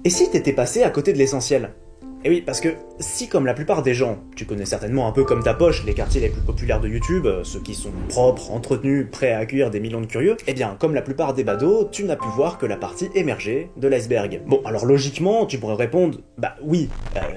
Et si t'étais passé à côté de l'essentiel? Et oui, parce que si comme la plupart des gens, tu connais certainement un peu comme ta poche les quartiers les plus populaires de YouTube, ceux qui sont propres, entretenus, prêts à accueillir des millions de curieux, eh bien comme la plupart des badauds, tu n'as pu voir que la partie émergée de l'iceberg. Bon, alors logiquement, tu pourrais répondre, bah oui,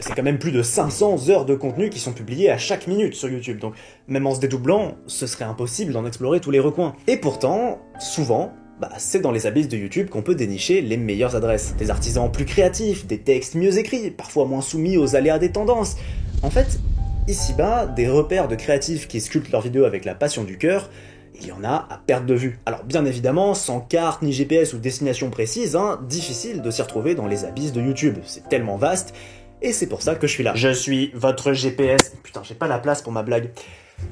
c'est quand même plus de 500 heures de contenu qui sont publiées à chaque minute sur YouTube, donc même en se dédoublant, ce serait impossible d'en explorer tous les recoins. Et pourtant, souvent, c'est dans les abysses de YouTube qu'on peut dénicher les meilleures adresses. Des artisans plus créatifs, des textes mieux écrits, parfois moins soumis aux aléas des tendances. En fait, ici-bas, des repères de créatifs qui sculptent leurs vidéos avec la passion du cœur, il y en a à perte de vue. Alors bien évidemment, sans carte, ni GPS ou destination précise, difficile de s'y retrouver dans les abysses de YouTube. C'est tellement vaste, et c'est pour ça que je suis là. Je suis votre GPS. Putain, j'ai pas la place pour ma blague.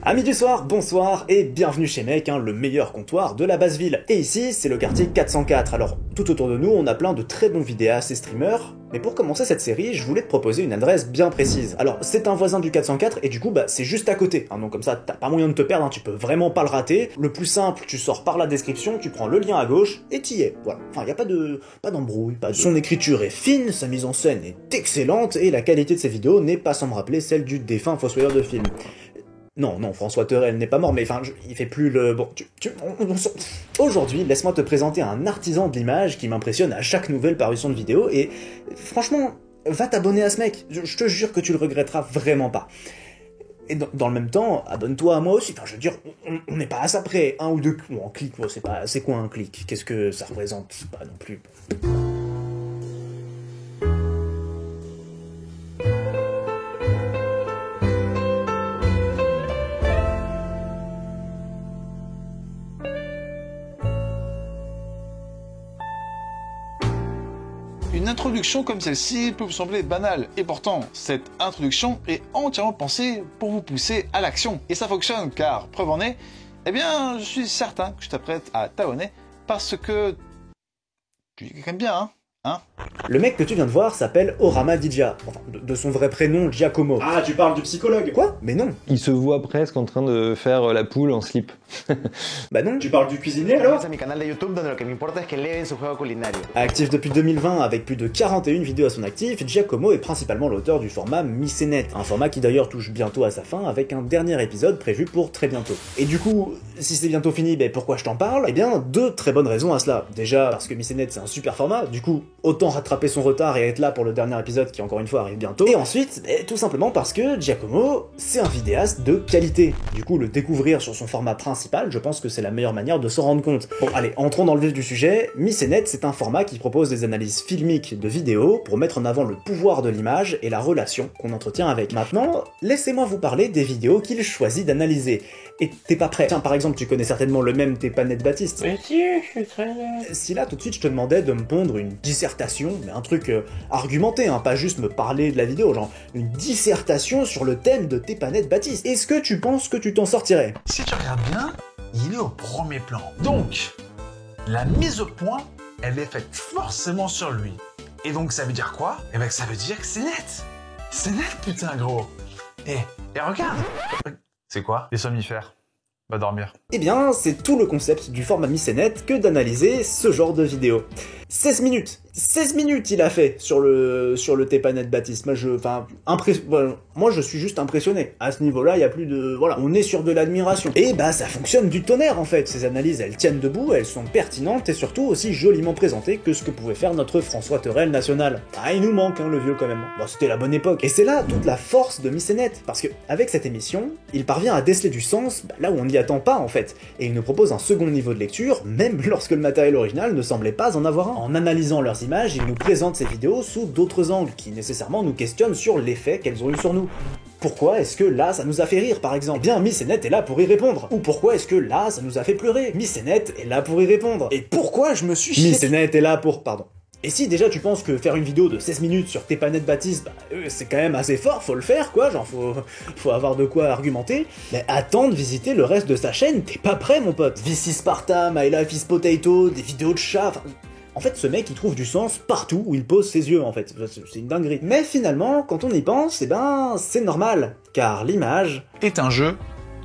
Amis du soir, bonsoir et bienvenue chez Mec, le meilleur comptoir de la basse ville. Et ici, c'est le quartier 404. Alors, tout autour de nous, on a plein de très bons vidéastes et streamers. Mais pour commencer cette série, je voulais te proposer une adresse bien précise. Alors, c'est un voisin du 404 et du coup, c'est juste à côté. Donc comme ça, t'as pas moyen de te perdre, tu peux vraiment pas le rater. Le plus simple, tu sors par la description, tu prends le lien à gauche et t'y es. Voilà. Enfin, y a pas d'embrouille, pas de... Son écriture est fine, sa mise en scène est excellente et la qualité de ses vidéos n'est pas sans me rappeler celle du défunt fossoyeur de film. Non, François Terrel n'est pas mort, mais enfin, il fait plus le... Bon, Aujourd'hui, laisse-moi te présenter un artisan de l'image qui m'impressionne à chaque nouvelle parution de vidéo, et franchement, va t'abonner à ce mec, je te jure que tu le regretteras vraiment pas. Et dans le même temps, abonne-toi à moi aussi, enfin, je veux dire, on n'est pas à ça près, un ou deux... Bon, un clic, c'est quoi un clic? Qu'est-ce que ça représente? Pas non plus... Une introduction comme celle-ci peut vous sembler banale, et pourtant, cette introduction est entièrement pensée pour vous pousser à l'action. Et ça fonctionne, car, preuve en est, eh bien, je suis certain que je t'apprête à t'abonner, parce que... tu es quelqu'un de bien, hein? Le mec que tu viens de voir s'appelle Orama Dija, enfin, de son vrai prénom Giacomo. Ah, tu parles du psychologue? Quoi? Mais non. Il se voit presque en train de faire la poule en slip. Bah non. Tu parles du cuisinier alors? Actif depuis 2020 avec plus de 41 vidéos à son actif, Giacomo est principalement l'auteur du format Missénet, un format qui d'ailleurs touche bientôt à sa fin avec un dernier épisode prévu pour très bientôt. Et du coup, si c'est bientôt fini, pourquoi je t'en parle? Eh bien, deux très bonnes raisons à cela. Déjà, parce que Missénet c'est un super format, du coup, autant rattraper son retard et être là pour le dernier épisode qui encore une fois arrive bientôt. Et ensuite, tout simplement parce que Giacomo, c'est un vidéaste de qualité. Du coup, le découvrir sur son format principal, je pense que c'est la meilleure manière de s'en rendre compte. Bon, allez, entrons dans le vif du sujet. Missénet, c'est un format qui propose des analyses filmiques de vidéos pour mettre en avant le pouvoir de l'image et la relation qu'on entretient avec. Maintenant, laissez-moi vous parler des vidéos qu'il choisit d'analyser. Et t'es pas prêt. Tiens, par exemple, tu connais certainement le même T'es pas net Baptiste. Mais si, je suis très bien. Si là, tout de suite, je te demandais de me pondre une dissertation, mais un truc argumenté, pas juste me parler de la vidéo, genre une dissertation sur le thème de T'es pas net Baptiste. Est-ce que tu penses que tu t'en sortirais? Si tu regardes bien, il est au premier plan. Donc, la mise au point, elle est faite forcément sur lui. Et donc, ça veut dire quoi? Eh ben, ça veut dire que c'est net. C'est net, putain, gros. Et regarde. C'est quoi? Les somnifères. Va dormir. Eh bien, c'est tout le concept du format Missénet que d'analyser ce genre de vidéo. 16 minutes 16 minutes il a fait sur le T'es pas net Baptiste. Moi je suis juste impressionné. À ce niveau-là, il y a plus de... Voilà, on est sur de l'admiration. Et ça fonctionne du tonnerre en fait. Ces analyses, elles tiennent debout, elles sont pertinentes et surtout aussi joliment présentées que ce que pouvait faire notre François Terrel national. Ah, il nous manque le vieux quand même. Bon, c'était la bonne époque. Et c'est là toute la force de Missénet. Parce que avec cette émission, il parvient à déceler du sens là où on n'y attend pas en fait. Et il nous propose un second niveau de lecture, même lorsque le matériel original ne semblait pas en avoir un. En analysant leurs images, il nous présente ces vidéos sous d'autres angles, qui nécessairement nous questionnent sur l'effet qu'elles ont eu sur nous. Pourquoi est-ce que là, ça nous a fait rire, par exemple? Eh bien, Missénet est là pour y répondre. Ou pourquoi est-ce que là, ça nous a fait pleurer? Missénet est là pour y répondre. Et pourquoi je me suis chié... Missénet est là pour... Pardon. Et si déjà tu penses que faire une vidéo de 16 minutes sur T'es pas net Baptiste, c'est quand même assez fort, faut le faire quoi, genre faut avoir de quoi argumenter, mais attends de visiter le reste de sa chaîne, t'es pas prêt mon pote. Vici Sparta, My Life is Potato, des vidéos de chats, en fait, ce mec, il trouve du sens partout où il pose ses yeux, en fait. C'est une dinguerie. Mais finalement, quand on y pense, c'est normal. Car l'image est un jeu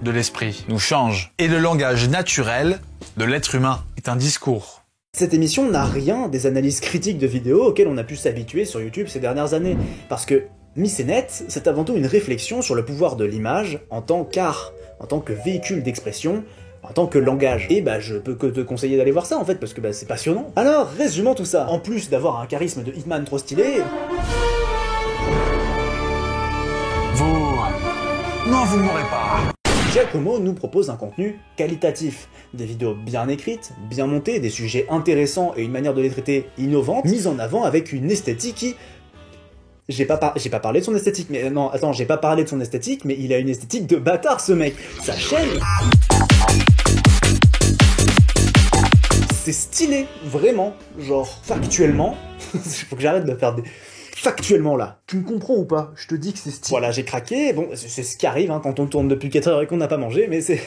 de l'esprit, nous change. Et le langage naturel de l'être humain est un discours. Cette émission n'a rien des analyses critiques de vidéos auxquelles on a pu s'habituer sur YouTube ces dernières années, parce que Miss Net, c'est avant tout une réflexion sur le pouvoir de l'image en tant qu'art, en tant que véhicule d'expression, en tant que langage. Et bah je peux que te conseiller d'aller voir ça en fait, parce que bah c'est passionnant. Alors, résumons tout ça. En plus d'avoir un charisme de Hitman trop stylé... Non, vous mourrez pas. Giacomo nous propose un contenu qualitatif, des vidéos bien écrites, bien montées, des sujets intéressants et une manière de les traiter innovante, mise en avant avec une esthétique qui... J'ai pas parlé de son esthétique, mais non, attends, j'ai pas parlé de son esthétique, mais il a une esthétique de bâtard ce mec. Sa chaîne... C'est stylé, vraiment, genre factuellement, faut que j'arrête de faire des... Factuellement là, tu me comprends ou pas? Je te dis que c'est stylé. Voilà, j'ai craqué, bon, c'est ce qui arrive hein, quand on tourne depuis 4 heures et qu'on n'a pas mangé, mais c'est...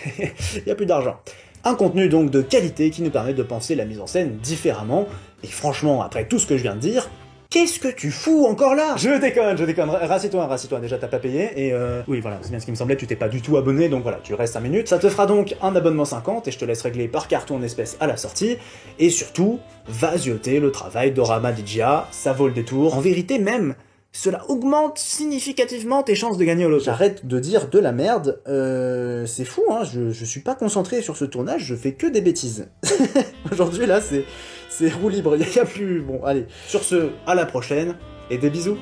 y a plus d'argent. Un contenu donc de qualité qui nous permet de penser la mise en scène différemment, et franchement, après tout ce que je viens de dire, qu'est-ce que tu fous encore là? Je déconne, rassieds-toi, déjà t'as pas payé, et oui voilà, c'est bien ce qui me semblait, tu t'es pas du tout abonné, donc voilà, tu restes 5 minutes, ça te fera donc un abonnement 50, et je te laisse régler par carte ou en espèces à la sortie, et surtout, va zioter le travail d'Orama Digia, ça vaut le détour, en vérité même, cela augmente significativement tes chances de gagner au loto. J'arrête de dire de la merde, c'est fou hein, je suis pas concentré sur ce tournage, je fais que des bêtises. Aujourd'hui là, c'est roue libre, y a plus... Bon, allez. Sur ce, à la prochaine, et des bisous.